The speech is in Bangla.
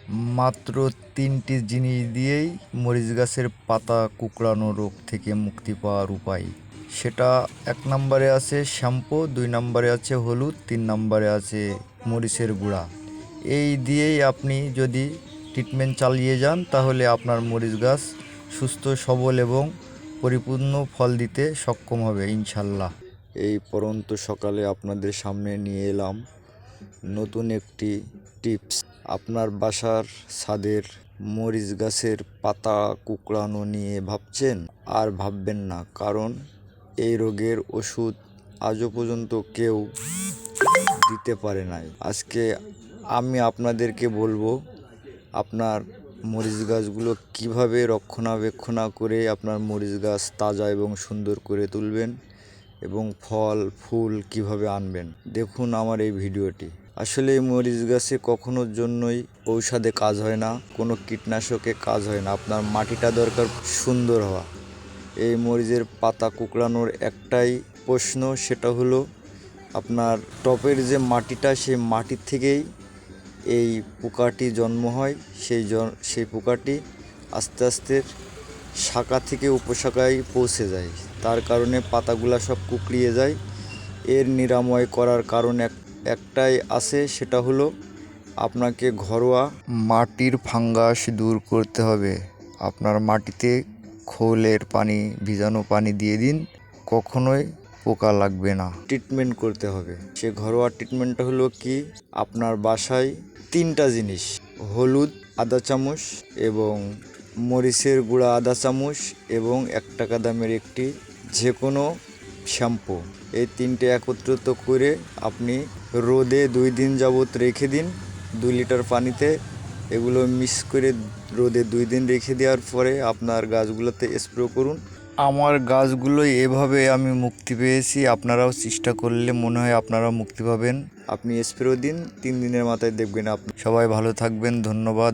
মাত্র ৩টি জিনিস দিয়েই মরিচ গাছের পাতা কুঁকড়ানো রোগ থেকে মুক্তি পাওয়ার উপায়। সেটা ১ নম্বরে আছে শ্যাম্পু, ২ নম্বরে আছে হলুদ, ৩ নম্বরে আছে মরিচের গুঁড়া। এই দিয়েই আপনি যদি ট্রিটমেন্ট চালিয়ে যান তাহলে আপনার মরিচ গাছ সুস্থ সবল এবং পরিপূর্ণ ফল দিতে সক্ষম হবে ইনশাল্লাহ। এই পরন্ত সকালে আপনাদের সামনে নিয়ে এলাম নতুন একটি টিপস। আপনার বাসার ছাদের মরিচ গাছের পাতা কুঁকড়ানো নিয়ে ভাবছেন? আর ভাববেন না, কারণ এই রোগের ওষুধ আজও পর্যন্ত কেউ দিতে পারে নাই। আজকে আমি আপনাদেরকে বলবো আপনার মরিচ গাছগুলো কীভাবে রক্ষণাবেক্ষণ করে আপনার মরিচ গাছ তাজা এবং সুন্দর করে তুলবেন এবং ফল ফুল কিভাবে আনবেন। দেখুন আমার এই ভিডিওটি। আসলে এই মরিচ গাছে কখনোর জন্যই ঔষধে কাজ হয় না, কোনো কীটনাশকে কাজ হয় না। আপনার মাটিটা দরকার সুন্দর হওয়া। এই মরিচের পাতা কুঁকড়ানোর একটাই প্রশ্ন, সেটা হলো আপনার টবের যে মাটিটা, সেই মাটির থেকেই এই পোকাটি জন্ম হয়। সেই পোকাটি আস্তে আস্তে শাখা থেকে উপশাখায় পৌঁছে যায়, তার কারণে পাতাগুলা সব কুঁকড়িয়ে যায়। এর নিরাময় করার কারণ একটাই আছে, সেটা হলো আপনাকে ঘরোয়া মাটির ফাঙ্গাস দূর করতে হবে। আপনার মাটিতে খোলের পানি, ভিজানো পানি দিয়ে দিন, কখনোই পোকা লাগবে না। ট্রিটমেন্ট করতে হবে। সে ঘরোয়া ট্রিটমেন্টটা হলো কি, আপনার বাসায় 3টা জিনিস, হলুদ আধা চামচ এবং মরিচের গুঁড়া আধা চামচ এবং 1 টাকা দামের একটি যে কোনো শ্যাম্পু, এই 3টে একত্রিত করে আপনি রোদে 2 দিন যাবত রেখে দিন 2 লিটার পানিতে। এগুলো মিক্স করে রোদে 2 দিন রেখে দেওয়ার পরে আপনার গাছগুলোতে স্প্রে করুন। আমার গাছগুলো এভাবে আমি মুক্তি পেয়েছি। আপনারাও চেষ্টা করলে মনে হয় আপনারাও মুক্তি পাবেন। আপনি স্প্রে দিন, 3 দিনের মাথায় দেখবেন আপনি। সবাই ভালো থাকবেন, ধন্যবাদ।